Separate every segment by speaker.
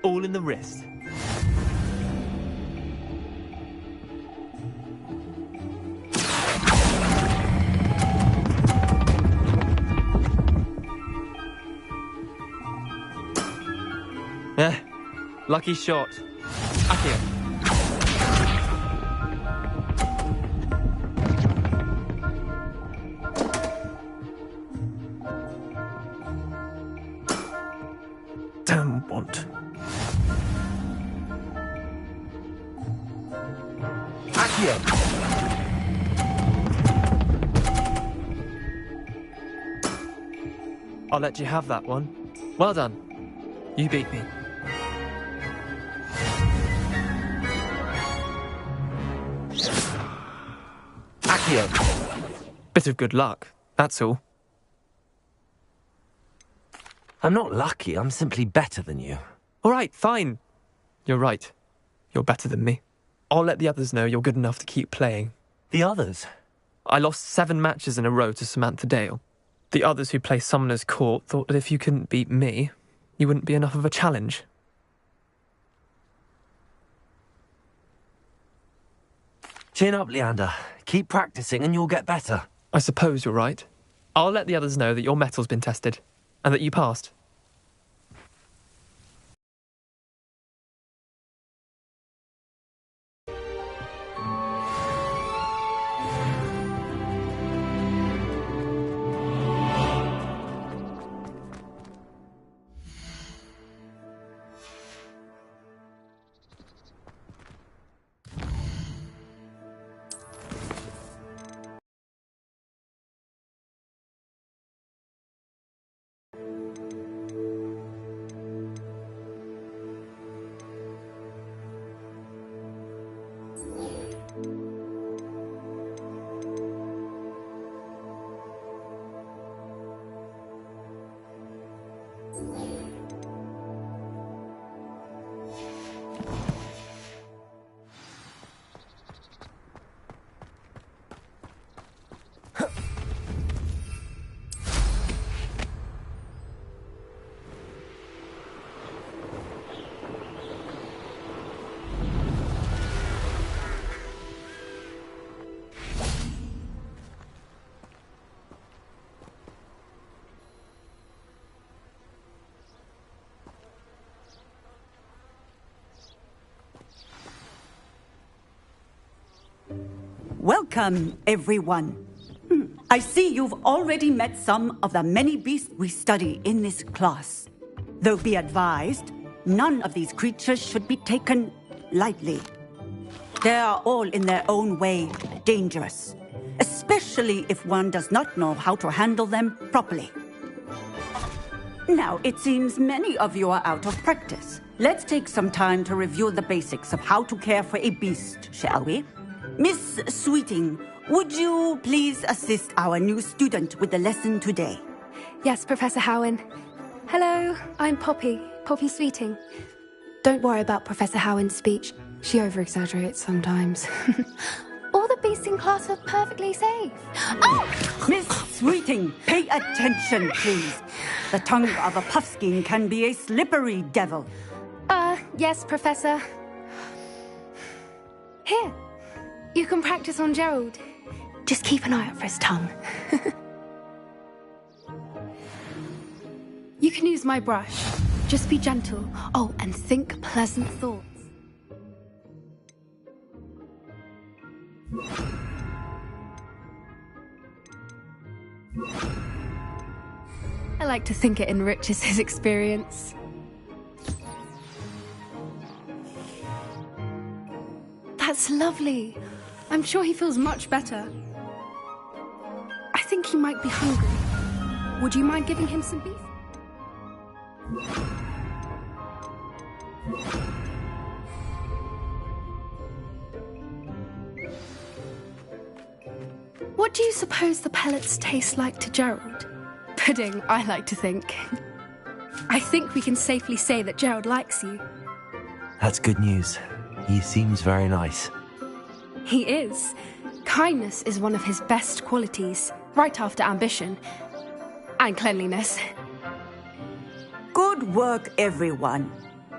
Speaker 1: all in the wrist. Lucky shot. Accio. Damn want. Accio. I'll let you have that one. Well done. You beat me. Bit of good luck, that's all.
Speaker 2: I'm not lucky, I'm simply better than you.
Speaker 1: All right, fine. You're right. You're better than me. I'll let the others know you're good enough to keep playing.
Speaker 2: The others?
Speaker 1: I lost 7 matches in a row to Samantha Dale. The others who play Summoner's Court thought that if you couldn't beat me, you wouldn't be enough of a challenge.
Speaker 2: Chin up, Leander. Keep practicing and you'll get better.
Speaker 1: I suppose you're right. I'll let the others know that your metal's been tested, and that you passed.
Speaker 3: Welcome, everyone. I see you've already met some of the many beasts we study in this class. Though be advised, none of these creatures should be taken lightly. They are all in their own way dangerous, especially if one does not know how to handle them properly. Now, it seems many of you are out of practice. Let's take some time to review the basics of how to care for a beast, shall we? Miss Sweeting, would you please assist our new student with the lesson today?
Speaker 4: Yes, Professor Howen. Hello, I'm Poppy Sweeting. Don't worry about Professor Howen's speech. She over-exaggerates sometimes. All the beasts in class are perfectly safe. Oh!
Speaker 3: Miss Sweeting, pay attention, please. The tongue of a puffskein can be a slippery devil.
Speaker 4: Yes, Professor. Here, you can practice on Gerald. Just keep an eye out for his tongue. You can use my brush. Just be gentle. Oh, and think pleasant thoughts. I like to think it enriches his experience. That's lovely. I'm sure he feels much better. I think he might be hungry. Would you mind giving him some beef? What do you suppose the pellets taste like to Gerald? Pudding, I like to think. I think we can safely say that Gerald likes you.
Speaker 2: That's good news. He seems very nice.
Speaker 4: He is. Kindness is one of his best qualities, right after ambition. And cleanliness.
Speaker 3: Good work, everyone.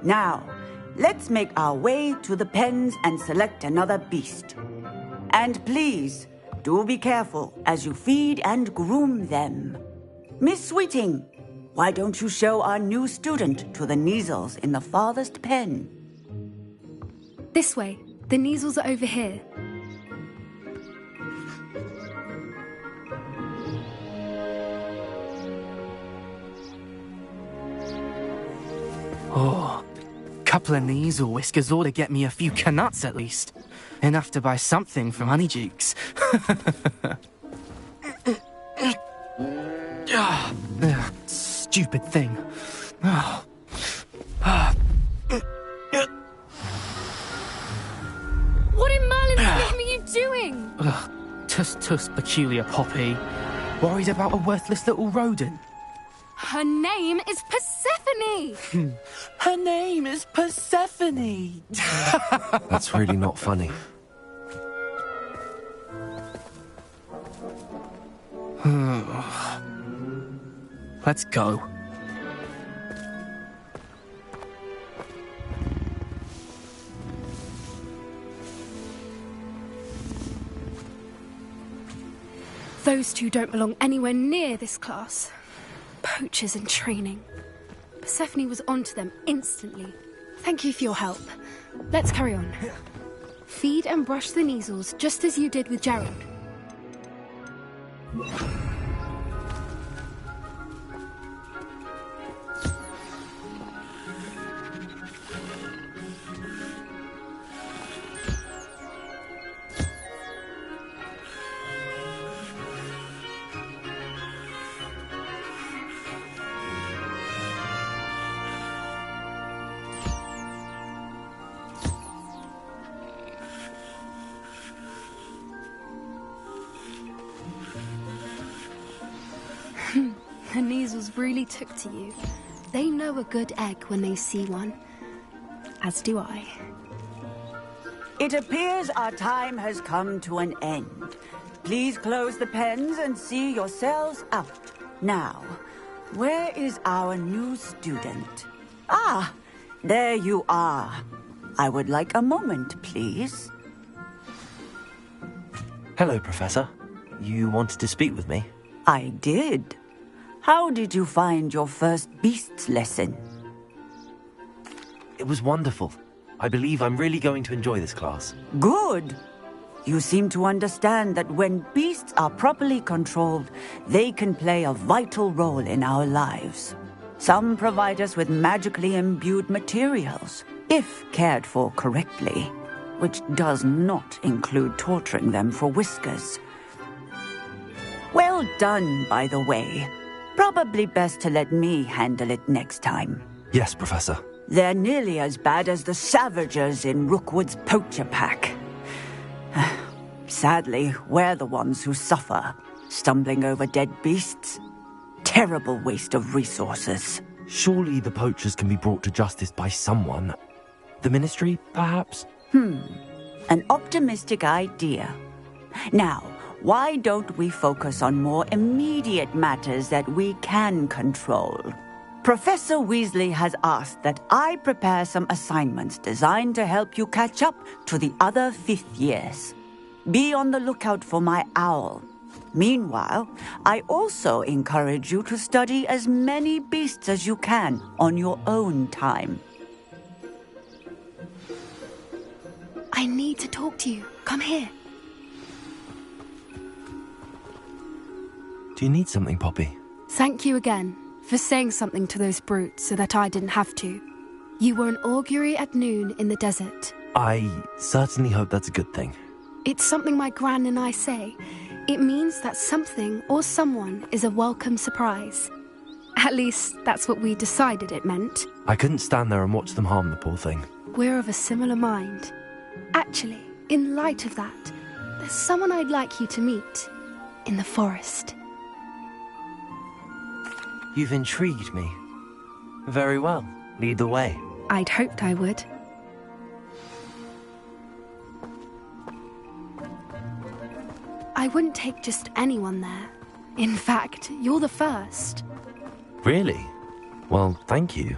Speaker 3: Now, let's make our way to the pens and select another beast. And please, do be careful as you feed and groom them. Miss Sweeting, why don't you show our new student to the Kneazles in the farthest pen?
Speaker 4: This way. The Kneazles are over here.
Speaker 5: Oh, couple of Kneazle whiskers ought to get me a few Canuts at least. Enough to buy something from Honeydukes. Stupid thing.
Speaker 4: What in Merlin's name are you doing?
Speaker 5: Tuss, peculiar Poppy. Worried about a worthless little rodent?
Speaker 4: Her name is Persephone!
Speaker 5: Her name is Persephone!
Speaker 2: That's really not funny.
Speaker 5: Let's go.
Speaker 4: Those two don't belong anywhere near this class. Poachers in training. Persephone was onto them instantly. Thank you for your help. Let's carry on. Feed and brush the Kneazles just as you did with Gerald. The Kneazles really took to you. They know a good egg when they see one. As do I.
Speaker 3: It appears our time has come to an end. Please close the pens and see yourselves out. Now, where is our new student? Ah, there you are. I would like a moment, please.
Speaker 2: Hello, Professor. You wanted to speak with me?
Speaker 3: I did. How did you find your first beasts lesson?
Speaker 2: It was wonderful. I believe I'm really going to enjoy this class.
Speaker 3: Good. You seem to understand that when beasts are properly controlled, they can play a vital role in our lives. Some provide us with magically imbued materials, if cared for correctly, which does not include torturing them for whiskers. Well done, by the way. Probably best to let me handle it next time.
Speaker 2: Yes, Professor.
Speaker 3: They're nearly as bad as the Savagers in Rookwood's poacher pack. Sadly, we're the ones who suffer, stumbling over dead beasts. Terrible waste of resources.
Speaker 2: Surely the poachers can be brought to justice by someone. The Ministry, perhaps?
Speaker 3: An optimistic idea. Now, why don't we focus on more immediate matters that we can control? Professor Weasley has asked that I prepare some assignments designed to help you catch up to the other 5th years. Be on the lookout for my owl. Meanwhile, I also encourage you to study as many beasts as you can on your own time.
Speaker 4: I need to talk to you. Come here.
Speaker 2: Do you need something, Poppy?
Speaker 4: Thank you again for saying something to those brutes so that I didn't have to. You were an augury at noon in the desert.
Speaker 2: I certainly hope that's a good thing.
Speaker 4: It's something my gran and I say. It means that something or someone is a welcome surprise. At least, that's what we decided it meant.
Speaker 2: I couldn't stand there and watch them harm the poor thing.
Speaker 4: We're of a similar mind. Actually, in light of that, there's someone I'd like you to meet. In the forest.
Speaker 2: You've intrigued me. Very well. Lead the way.
Speaker 4: I'd hoped I would. I wouldn't take just anyone there. In fact, you're the first.
Speaker 2: Really? Well, thank you,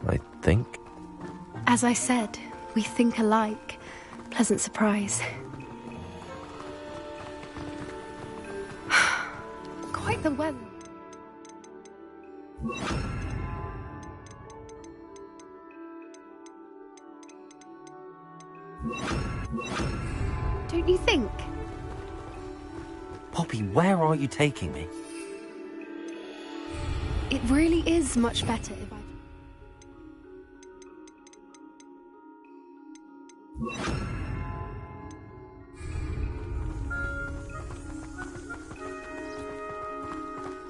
Speaker 2: I think.
Speaker 4: As I said, we think alike. Pleasant surprise. Quite the weather. Don't you think?
Speaker 2: Poppy, where are you taking me?
Speaker 4: It really is much better if I...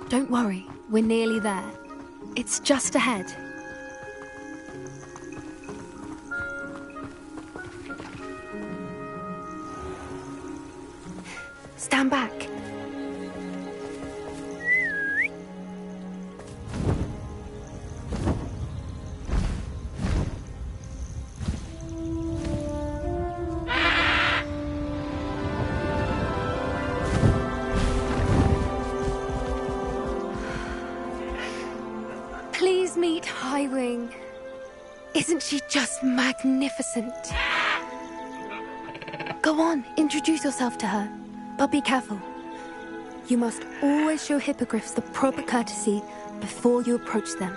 Speaker 4: Don't worry, we're nearly there. It's just ahead. Stand back. Please meet Highwing. Isn't she just magnificent? Go on, introduce yourself to her. But be careful. You must always show hippogriffs the proper courtesy before you approach them.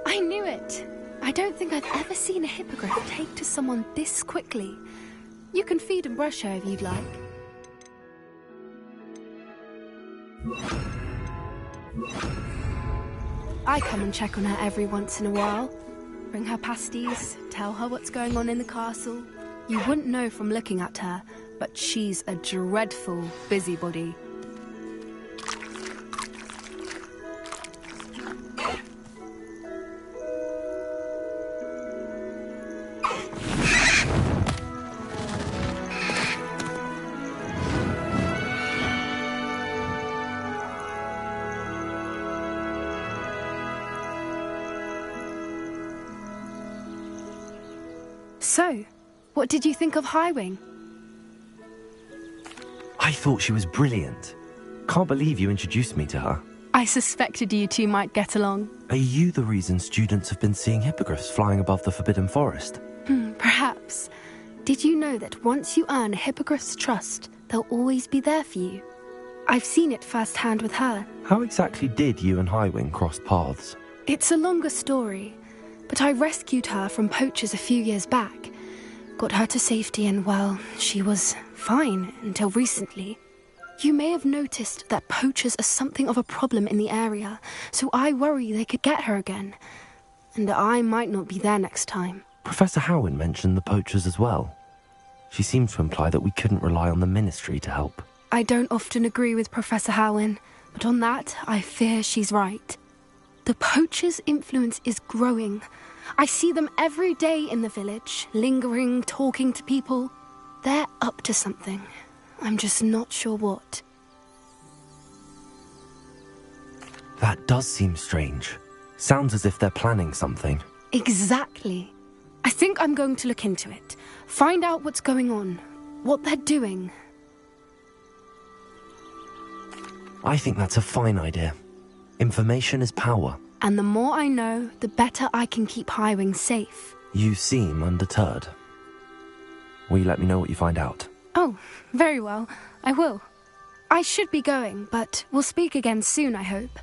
Speaker 4: I knew it! I don't think I've ever seen a hippogriff take to someone this quickly. You can feed and brush her if you'd like. I come and check on her every once in a while. Bring her pasties, tell her what's going on in the castle. You wouldn't know from looking at her, but she's a dreadful busybody. So, what did you think of Highwing?
Speaker 2: I thought she was brilliant. Can't believe you introduced me to her.
Speaker 4: I suspected you two might get along.
Speaker 2: Are you the reason students have been seeing hippogriffs flying above the Forbidden Forest?
Speaker 4: Perhaps. Did you know that once you earn a hippogriff's trust, they'll always be there for you? I've seen it firsthand with her.
Speaker 2: How exactly did you and Highwing cross paths?
Speaker 4: It's a longer story, but I rescued her from poachers a few years back. Got her to safety and, well, she was fine until recently. You may have noticed that poachers are something of a problem in the area, so I worry they could get her again. And I might not be there next time.
Speaker 2: Professor Howin mentioned the poachers as well. She seemed to imply that we couldn't rely on the Ministry to help.
Speaker 4: I don't often agree with Professor Howin, but on that, I fear she's right. The poachers' influence is growing. I see them every day in the village, lingering, talking to people. They're up to something. I'm just not sure what.
Speaker 2: That does seem strange. Sounds as if they're planning something.
Speaker 4: Exactly. I think I'm going to look into it. Find out what's going on, what they're doing.
Speaker 2: I think that's a fine idea. Information is power.
Speaker 4: And the more I know, the better I can keep Highwing safe.
Speaker 2: You seem undeterred. Will you let me know what you find out?
Speaker 4: Oh, very well. I will. I should be going, but we'll speak again soon, I hope.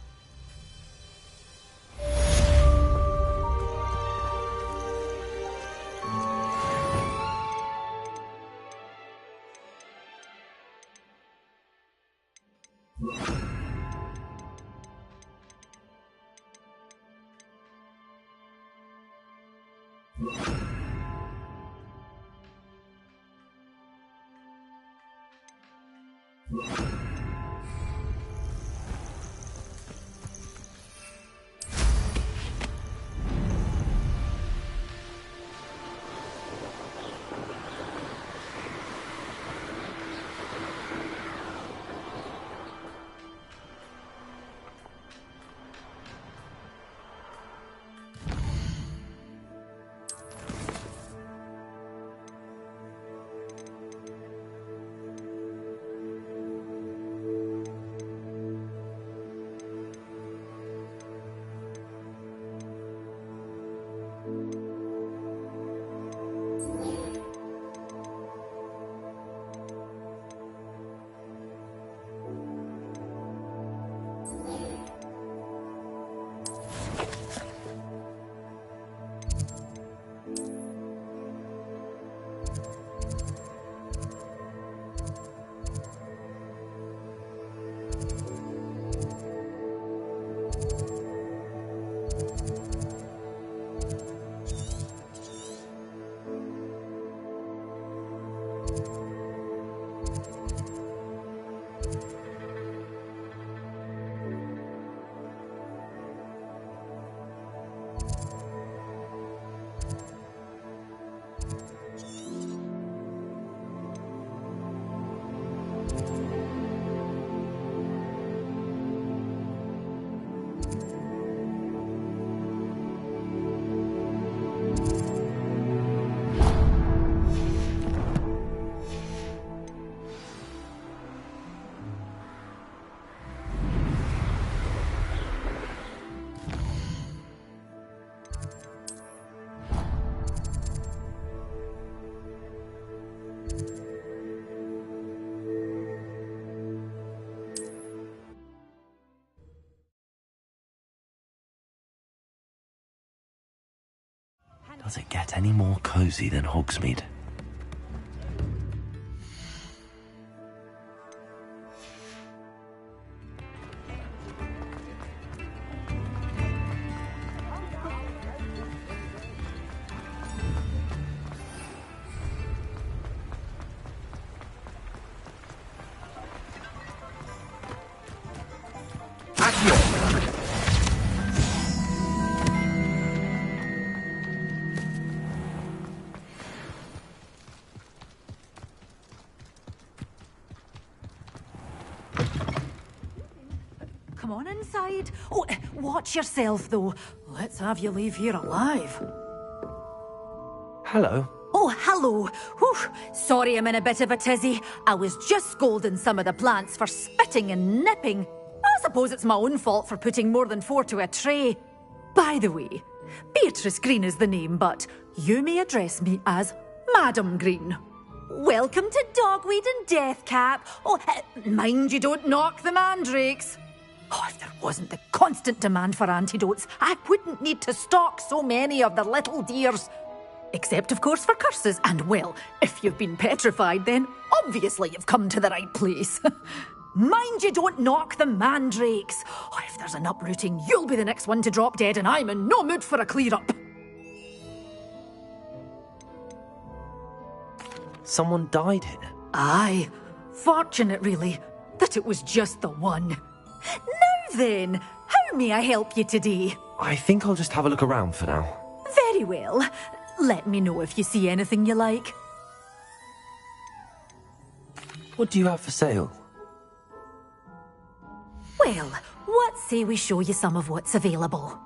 Speaker 2: Does it get any more cozy than Hogsmeade?
Speaker 6: Come on inside. Oh, watch yourself, though. Let's have you leave here alive.
Speaker 2: Hello.
Speaker 6: Oh, hello. Whew. Sorry I'm in a bit of a tizzy. I was just scolding some of the plants for spitting and nipping. I suppose it's my own fault for putting more than 4 to a tray. By the way, Beatrice Green is the name, but you may address me as Madam Green. Welcome to Dogweed and Deathcap. Oh, mind you don't knock the mandrakes. Oh, if there wasn't the constant demand for antidotes, I wouldn't need to stock so many of the little dears. Except, of course, for curses. And, well, if you've been petrified, then obviously you've come to the right place. Mind you don't knock the mandrakes. Oh, if there's an uprooting, you'll be the next one to drop dead, and I'm in no mood for a clear-up.
Speaker 2: Someone died here.
Speaker 6: Aye. Fortunate, really, that it was just the one. Now then, how may I help you today?
Speaker 2: I think I'll just have a look around for now.
Speaker 6: Very well. Let me know if you see anything you like.
Speaker 2: What do you have for sale?
Speaker 6: Well, what say we show you some of what's available?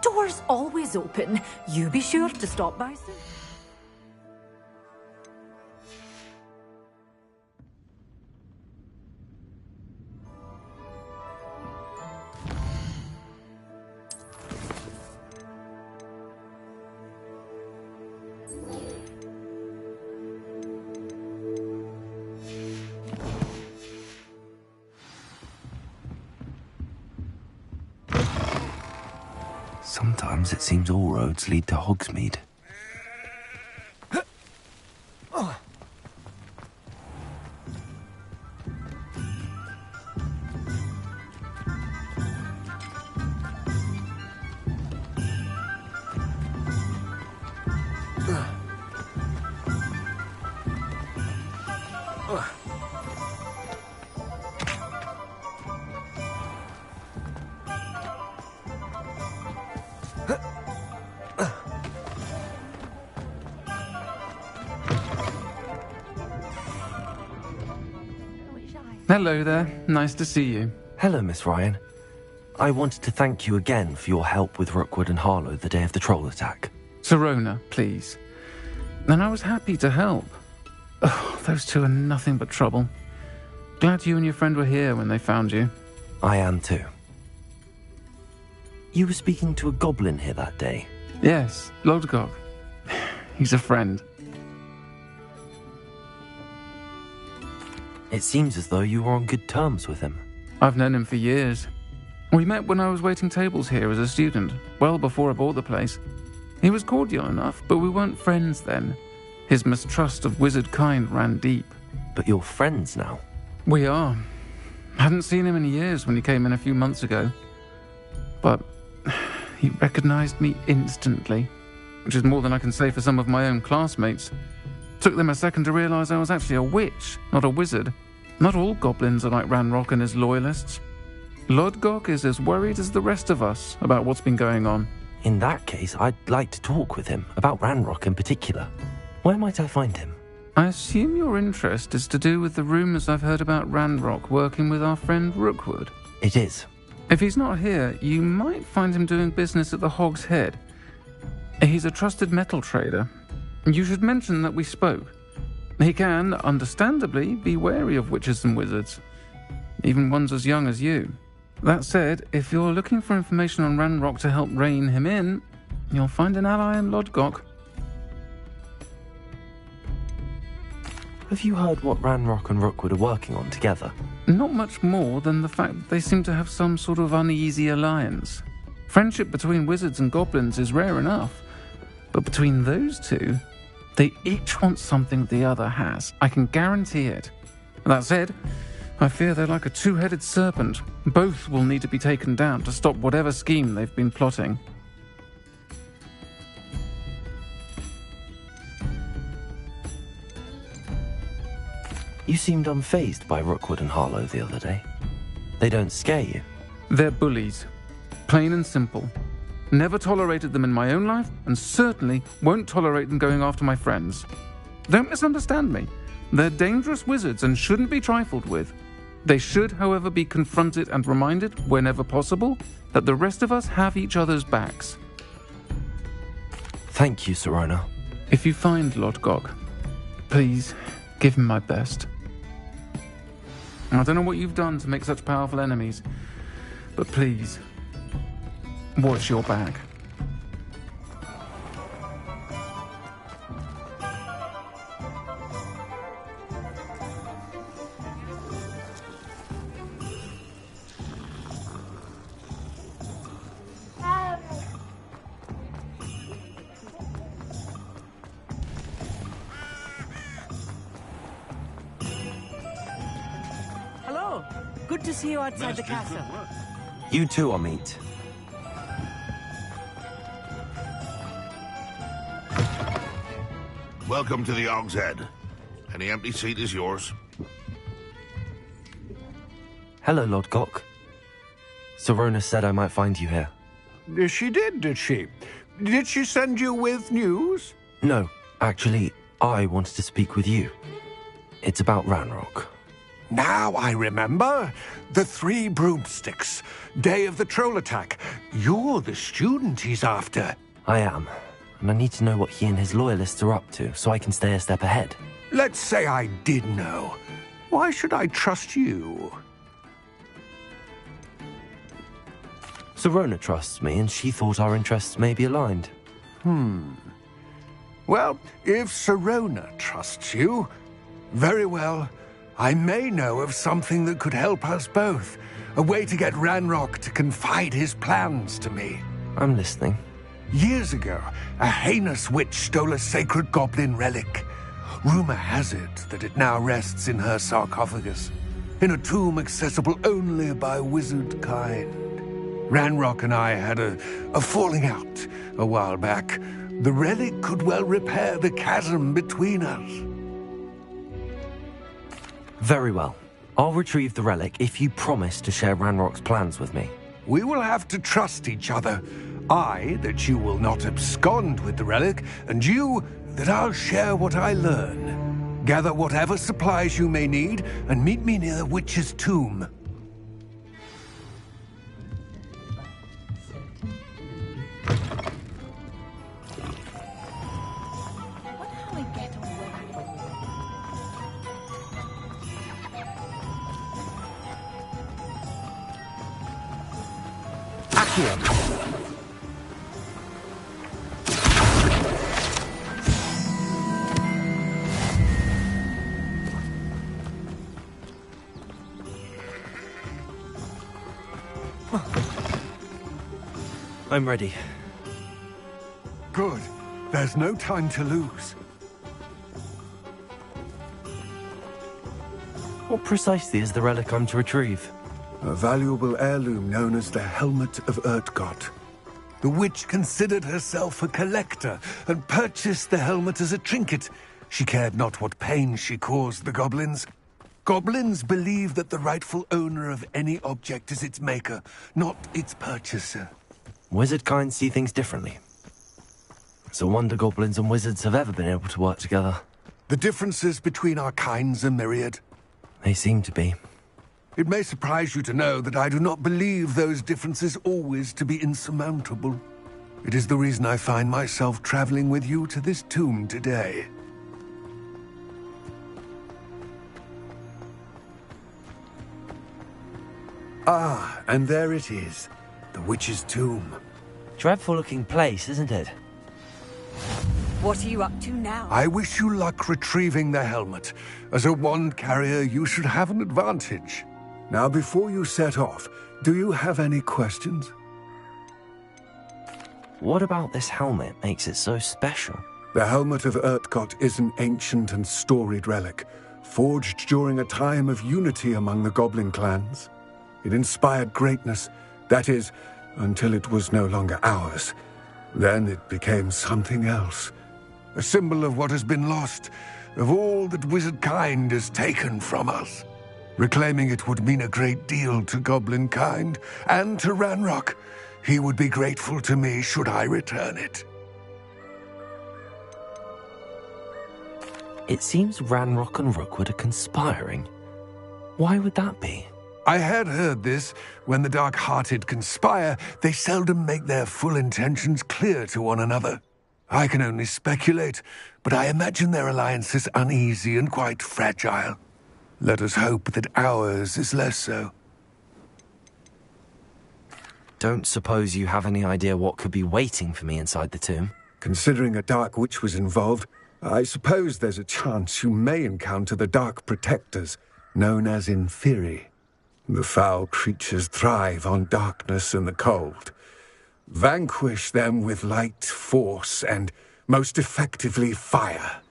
Speaker 6: Doors always open. You be sure to stop by soon.
Speaker 2: Sometimes it seems all roads lead to Hogsmeade.
Speaker 7: Hello there. Nice to see you.
Speaker 2: Hello, Miss Ryan. I wanted to thank you again for your help with Rookwood and Harlow the day of the troll attack.
Speaker 7: Sirona, please. And I was happy to help. Oh, those two are nothing but trouble. Glad you and your friend were here when they found you.
Speaker 2: I am too. You were speaking to a goblin here that day.
Speaker 7: Yes, Lodgok. He's a friend.
Speaker 2: It seems as though you were on good terms with him.
Speaker 7: I've known him for years. We met when I was waiting tables here as a student, well before I bought the place. He was cordial enough, but we weren't friends then. His mistrust of wizard kind ran deep.
Speaker 2: But you're friends now?
Speaker 7: We are. Hadn't seen him in years when he came in a few months ago. But he recognized me instantly, which is more than I can say for some of my own classmates. Took them a second to realize I was actually a witch, not a wizard. Not all goblins are like Ranrock and his loyalists. Lodgok is as worried as the rest of us about what's been going on.
Speaker 2: In that case, I'd like to talk with him, about Ranrock in particular. Where might I find him?
Speaker 7: I assume your interest is to do with the rumours I've heard about Ranrock working with our friend Rookwood.
Speaker 2: It is.
Speaker 7: If he's not here, you might find him doing business at the Hog's Head. He's a trusted metal trader. You should mention that we spoke. He can, understandably, be wary of witches and wizards, even ones as young as you. That said, if you're looking for information on Ranrock to help rein him in, you'll find an ally in Lodgok.
Speaker 2: Have you heard what Ranrock and Rookwood are working on together?
Speaker 7: Not much more than the fact that they seem to have some sort of uneasy alliance. Friendship between wizards and goblins is rare enough, but between those two, they each want something the other has. I can guarantee it. That said, I fear they're like a two-headed serpent. Both will need to be taken down to stop whatever scheme they've been plotting.
Speaker 2: You seemed unfazed by Rookwood and Harlow the other day. They don't scare you.
Speaker 7: They're bullies. Plain and simple. Never tolerated them in my own life, and certainly won't tolerate them going after my friends. Don't misunderstand me. They're dangerous wizards and shouldn't be trifled with. They should, however, be confronted and reminded, whenever possible, that the rest of us have each other's backs.
Speaker 2: Thank you, Sirona.
Speaker 7: If you find Lodgok, please give him my best. I don't know what you've done to make such powerful enemies, but please, watch your back.
Speaker 8: Hello. Good to see you outside the castle.
Speaker 2: You too, Amit.
Speaker 9: Welcome to the Hog's Head. Any empty seat is yours.
Speaker 2: Hello, Lodgok. Sirona said I might find you here.
Speaker 10: She did she? Did she send you with news?
Speaker 2: No, actually, I wanted to speak with you. It's about Ranrock.
Speaker 10: Now I remember. The Three Broomsticks. Day of the troll attack. You're the student he's after.
Speaker 2: I am, and I need to know what he and his loyalists are up to so I can stay a step ahead.
Speaker 10: Let's say I did know. Why should I trust you?
Speaker 2: Sirona trusts me, and she thought our interests may be aligned.
Speaker 10: Well, if Sirona trusts you, very well. I may know of something that could help us both. A way to get Ranrock to confide his plans to me.
Speaker 2: I'm listening.
Speaker 10: Years ago, a heinous witch stole a sacred goblin relic. Rumor has it that it now rests in her sarcophagus, in a tomb accessible only by wizard kind. Ranrock and I had a falling out a while back. The relic could well repair the chasm between us.
Speaker 2: Very well. I'll retrieve the relic if you promise to share Ranrock's plans with me.
Speaker 10: We will have to trust each other. I, that you will not abscond with the relic, and you, that I'll share what I learn. Gather whatever supplies you may need, and meet me near the witch's tomb.
Speaker 2: I'm ready.
Speaker 10: Good. There's no time to lose.
Speaker 2: What precisely is the relic I'm to retrieve?
Speaker 10: A valuable heirloom known as the Helmet of Urtgott. The witch considered herself a collector and purchased the helmet as a trinket. She cared not what pain she caused the goblins. Goblins believe that the rightful owner of any object is its maker, not its purchaser.
Speaker 2: Wizard kind see things differently. It's a wonder goblins and wizards have ever been able to work together.
Speaker 10: The differences between our kinds are myriad.
Speaker 2: They seem to be.
Speaker 10: It may surprise you to know that I do not believe those differences always to be insurmountable. It is the reason I find myself traveling with you to this tomb today. Ah, and there it is. The witch's tomb.
Speaker 2: Dreadful-looking place, isn't it?
Speaker 8: What are you up to now?
Speaker 10: I wish you luck retrieving the helmet. As a wand carrier, you should have an advantage. Now, before you set off, do you have any questions?
Speaker 2: What about this helmet makes it so special?
Speaker 10: The helmet of Urtkot is an ancient and storied relic, forged during a time of unity among the goblin clans. It inspired greatness, that is, until it was no longer ours. Then it became something else. A symbol of what has been lost, of all that wizard kind has taken from us. Reclaiming it would mean a great deal to goblin kind, and to Ranrock. He would be grateful to me should I return it.
Speaker 2: It seems Ranrock and Rookwood are conspiring. Why would that be?
Speaker 10: I had heard this. When the dark-hearted conspire, they seldom make their full intentions clear to one another. I can only speculate, but I imagine their alliance is uneasy and quite fragile. Let us hope that ours is less so.
Speaker 2: Don't suppose you have any idea what could be waiting for me inside the tomb?
Speaker 10: Considering a Dark Witch was involved, I suppose there's a chance you may encounter the Dark Protectors, known as Inferi. The foul creatures thrive on darkness and the cold. Vanquish them with light, force, and, most effectively, fire.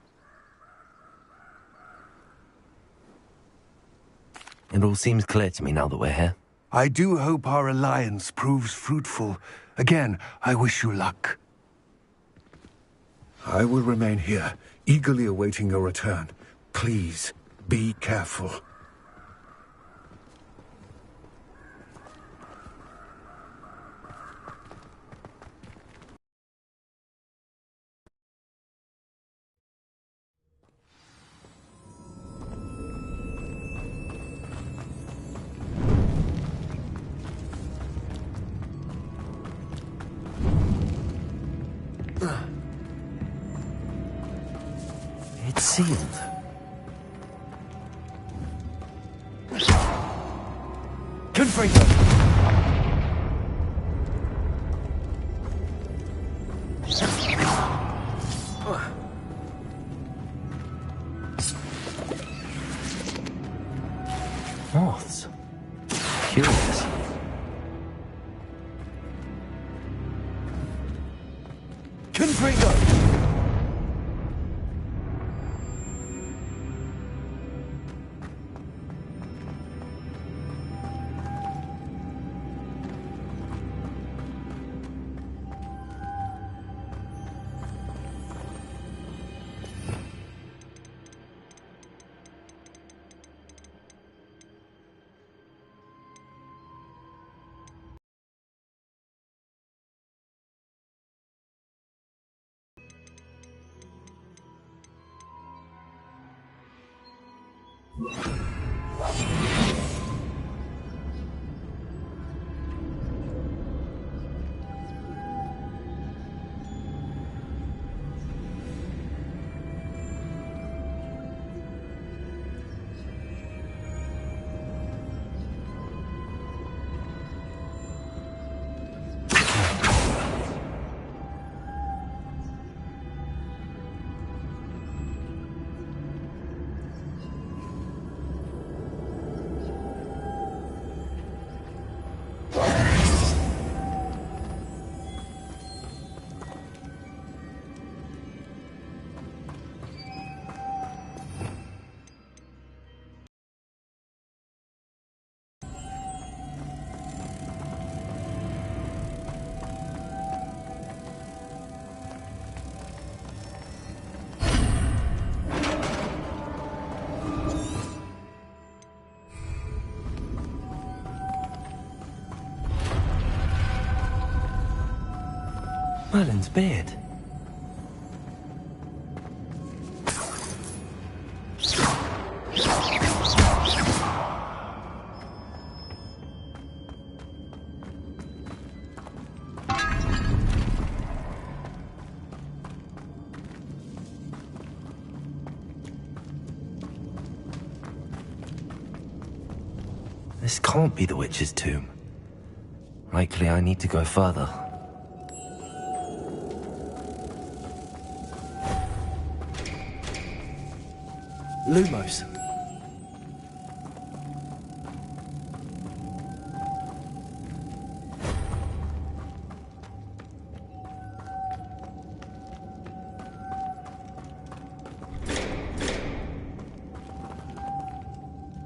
Speaker 2: It all seems clear to me now that we're here.
Speaker 10: I do hope our alliance proves fruitful. Again, I wish you luck. I will remain here, eagerly awaiting your return. Please, be careful.
Speaker 2: It's sealed. Confringo! Moths. Curious. Confringo! Merlin's beard. This can't be the witch's tomb. Likely I need to go further. Lumos.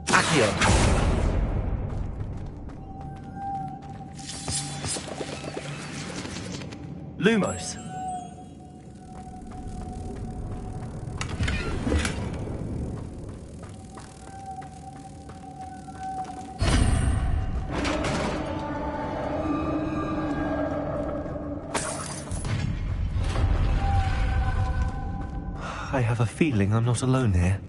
Speaker 2: Accio. Lumos. I have a feeling I'm not alone here.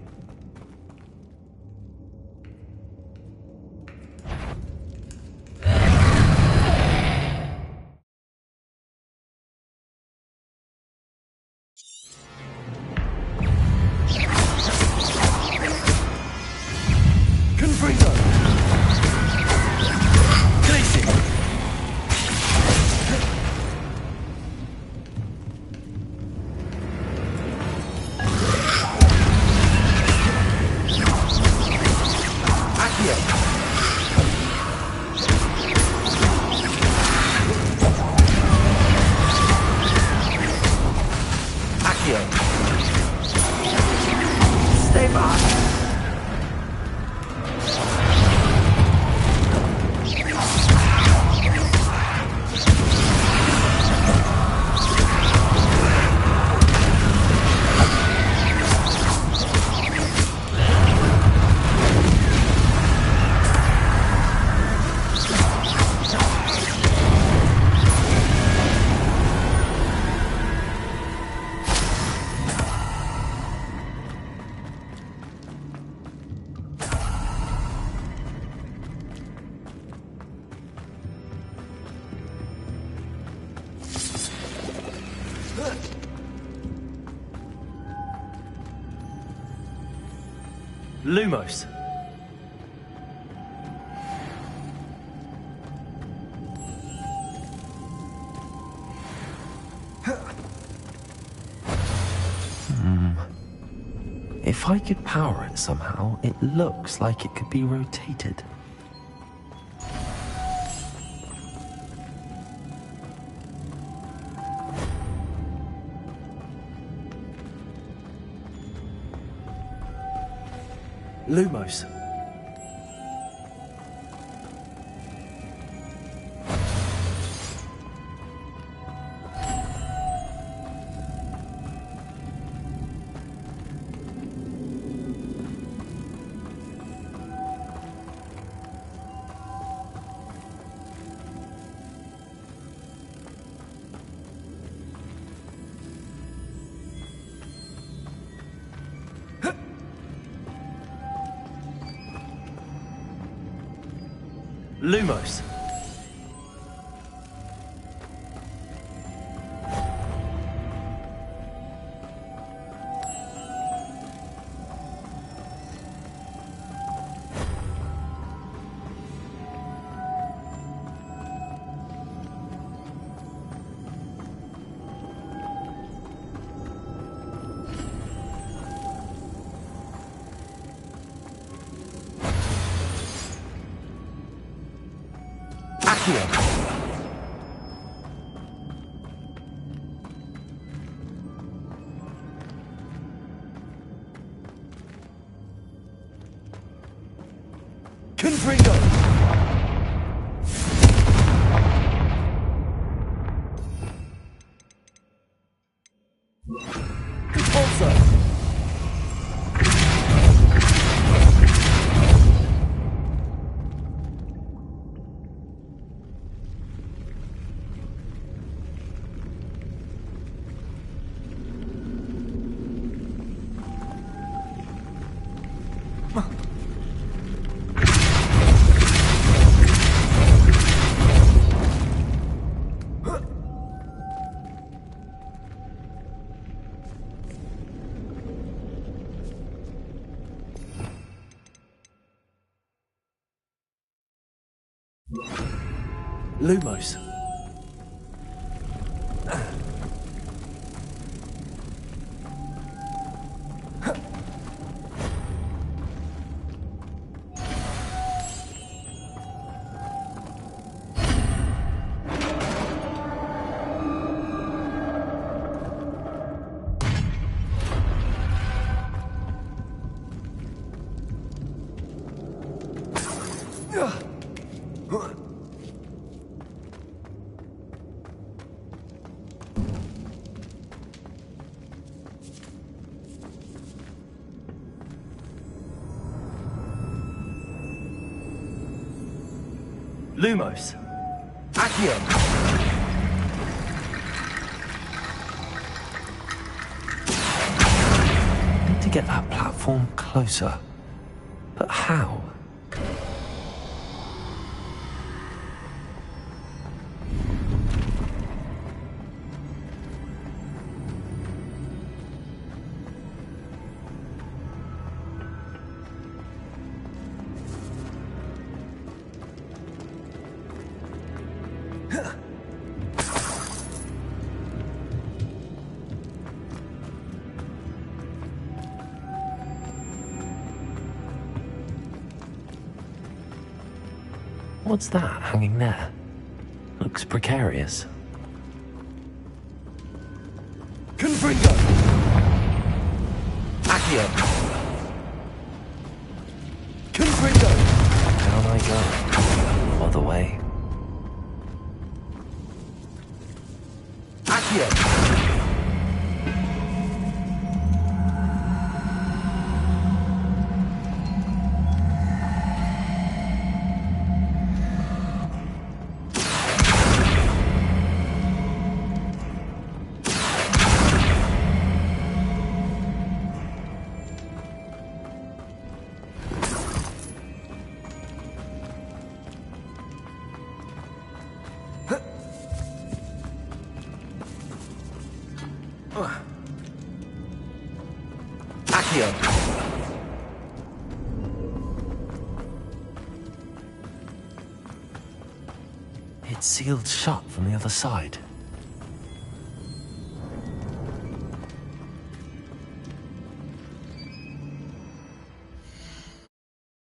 Speaker 2: Stay back! Lumos. If I could power it somehow, it looks like it could be rotated. Lumos. Lumos. Accio. Confringo. Compulso. Lumos. Lumos. Accio. Need to get that platform closer. But how? What's that hanging there? Looks precarious. Confringo! Accio! Confringo! Down I go. No other way. Accio! Accio. It's sealed shut from the other side.